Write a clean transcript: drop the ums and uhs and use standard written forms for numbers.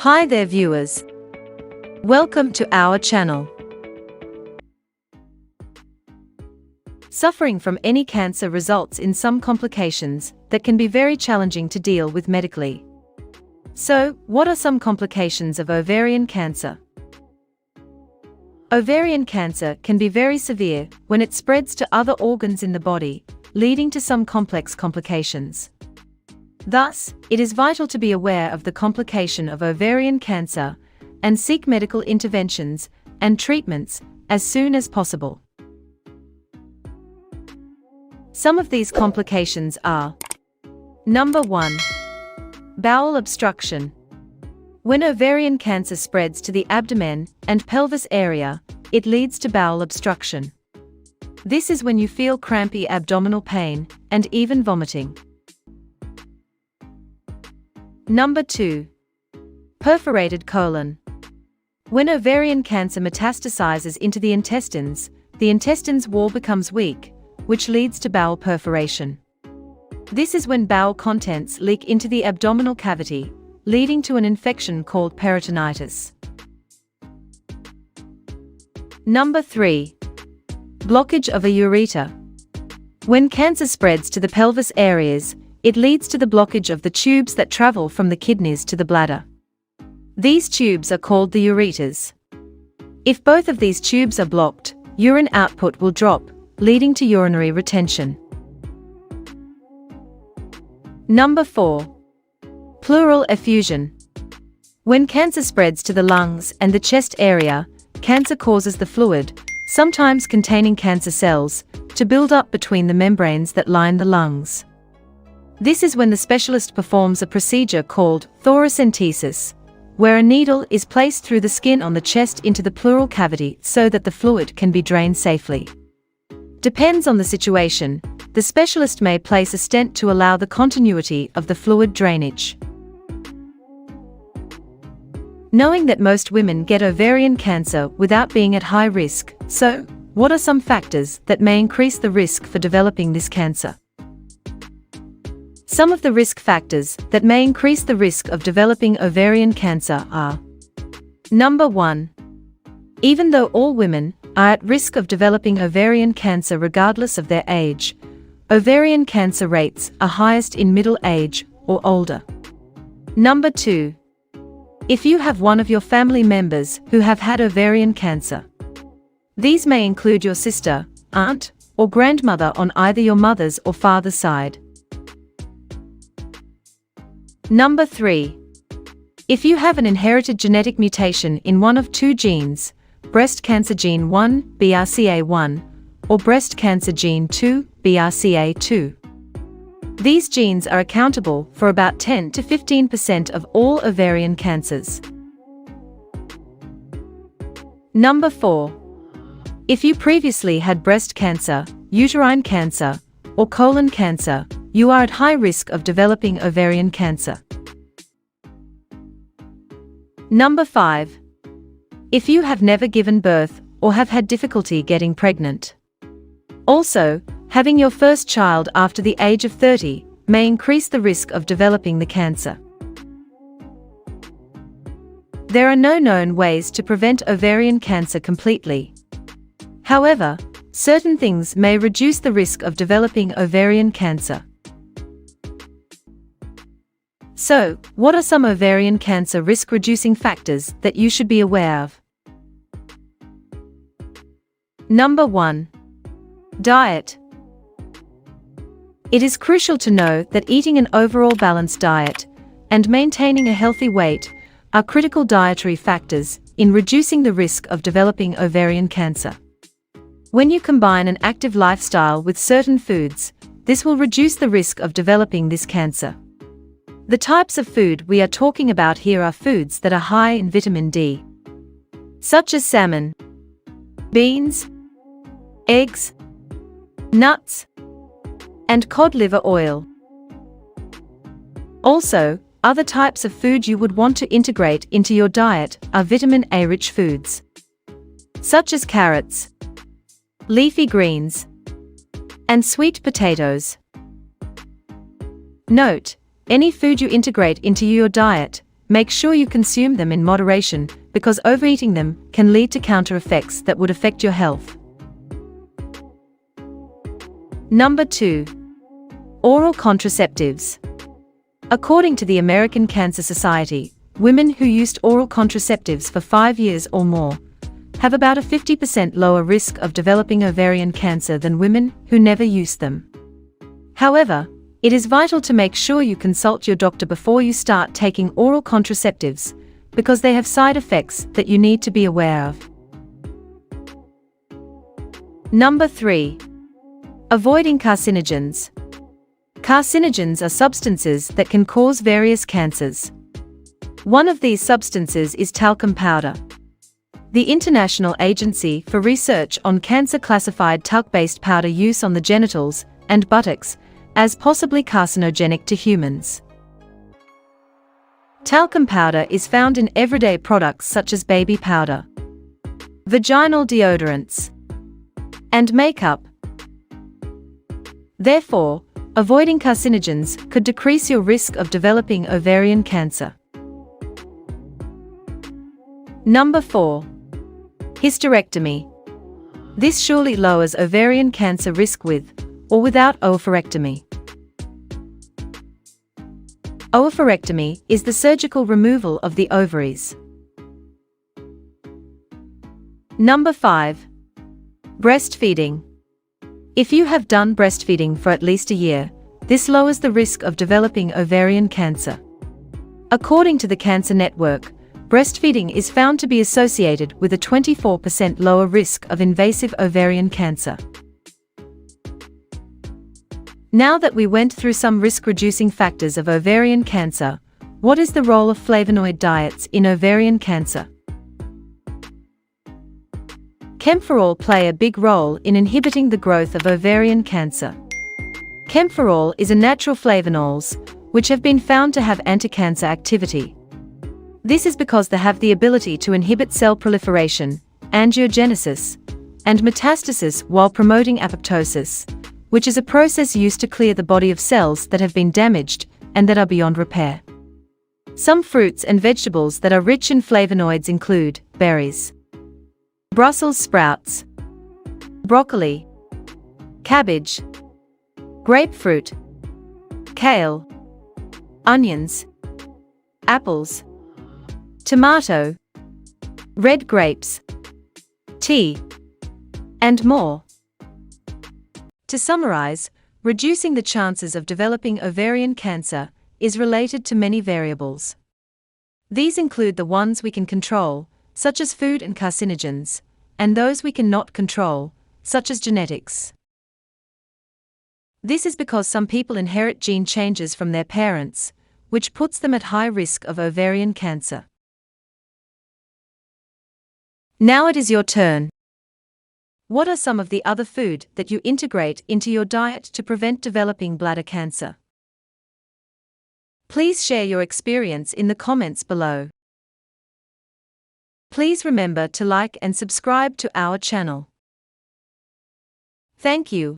Hi there viewers. Welcome to our channel. Suffering from any cancer results in some complications that can be very challenging to deal with medically. So, what are some complications of ovarian cancer? Ovarian cancer can be very severe when it spreads to other organs in the body, leading to some complex complications. Thus, it is vital to be aware of the complication of ovarian cancer and seek medical interventions and treatments as soon as possible. Some of these complications are: Number 1. Bowel obstruction. When ovarian cancer spreads to the abdomen and pelvis area, it leads to bowel obstruction. This is when you feel crampy abdominal pain and even vomiting. Number 2. Perforated colon. When ovarian cancer metastasizes into the intestines wall becomes weak, which leads to bowel perforation. This is when bowel contents leak into the abdominal cavity, leading to an infection called peritonitis. Number 3. Blockage of a ureter. When cancer spreads to the pelvis areas, it leads to the blockage of the tubes that travel from the kidneys to the bladder. These tubes are called the ureters. If both of these tubes are blocked, urine output will drop, leading to urinary retention. Number 4. Pleural effusion. When cancer spreads to the lungs and the chest area, cancer causes the fluid, sometimes containing cancer cells, to build up between the membranes that line the lungs. This is when the specialist performs a procedure called thoracentesis, where a needle is placed through the skin on the chest into the pleural cavity so that the fluid can be drained safely. Depends on the situation, the specialist may place a stent to allow the continuity of the fluid drainage. Knowing that most women get ovarian cancer without being at high risk, so, what are some factors that may increase the risk for developing this cancer? Some of the risk factors that may increase the risk of developing ovarian cancer are: Number 1. Even though all women are at risk of developing ovarian cancer regardless of their age, ovarian cancer rates are highest in middle age or older. Number 2. If you have one of your family members who have had ovarian cancer. These may include your sister, aunt, or grandmother on either your mother's or father's side. Number 3. If you have an inherited genetic mutation in one of two genes, breast cancer gene 1, BRCA1, or breast cancer gene 2, BRCA2. These genes are accountable for about 10 to 15% of all ovarian cancers. Number 4. If you previously had breast cancer, uterine cancer, or colon cancer, you are at high risk of developing ovarian cancer. Number 5. If you have never given birth or have had difficulty getting pregnant. Also, having your first child after the age of 30 may increase the risk of developing the cancer. There are no known ways to prevent ovarian cancer completely. However, certain things may reduce the risk of developing ovarian cancer. So, what are some ovarian cancer risk-reducing factors that you should be aware of? Number 1. Diet. It is crucial to know that eating an overall balanced diet and maintaining a healthy weight are critical dietary factors in reducing the risk of developing ovarian cancer. When you combine an active lifestyle with certain foods, this will reduce the risk of developing this cancer. The types of food we are talking about here are foods that are high in vitamin D, such as salmon, beans, eggs, nuts, and cod liver oil. Also, other types of food you would want to integrate into your diet are vitamin A-rich foods, such as carrots, leafy greens, and sweet potatoes. Note: any food you integrate into your diet make sure you consume them in moderation, because overeating them can lead to counter effects that would affect your health. Number 2. Oral contraceptives. According to the American Cancer Society, women who used oral contraceptives for 5 years or more have about a 50% lower risk of developing ovarian cancer than women who never used them. However, it is vital to make sure you consult your doctor before you start taking oral contraceptives, because they have side effects that you need to be aware of. Number 3. Avoiding carcinogens. Carcinogens are substances that can cause various cancers. One of these substances is talcum powder. The International Agency for Research on Cancer classified talc-based powder use on the genitals and buttocks as possibly carcinogenic to humans. Talcum powder is found in everyday products such as baby powder, vaginal deodorants, and makeup. Therefore, avoiding carcinogens could decrease your risk of developing ovarian cancer. Number 4. Hysterectomy. This surely lowers ovarian cancer risk with or without oophorectomy. Oophorectomy is the surgical removal of the ovaries. Number 5. Breastfeeding. If you have done breastfeeding for at least a year, this lowers the risk of developing ovarian cancer. According to the Cancer Network, breastfeeding is found to be associated with a 24% lower risk of invasive ovarian cancer. Now that we went through some risk-reducing factors of ovarian cancer, what is the role of flavonoid diets in ovarian cancer? Camphorol play a big role in inhibiting the growth of ovarian cancer. Camphorol is a natural flavonols, which have been found to have anti-cancer activity. This is because they have the ability to inhibit cell proliferation, angiogenesis, and metastasis while promoting apoptosis, which is a process used to clear the body of cells that have been damaged and that are beyond repair. Some fruits and vegetables that are rich in flavonoids include berries, Brussels sprouts, broccoli, cabbage, grapefruit, kale, onions, apples, tomato, red grapes, tea, and more. To summarize, reducing the chances of developing ovarian cancer is related to many variables. These include the ones we can control, such as food and carcinogens, and those we cannot control, such as genetics. This is because some people inherit gene changes from their parents, which puts them at high risk of ovarian cancer. Now it is your turn. What are some of the other food that you integrate into your diet to prevent developing bladder cancer? Please share your experience in the comments below. Please remember to like and subscribe to our channel. Thank you.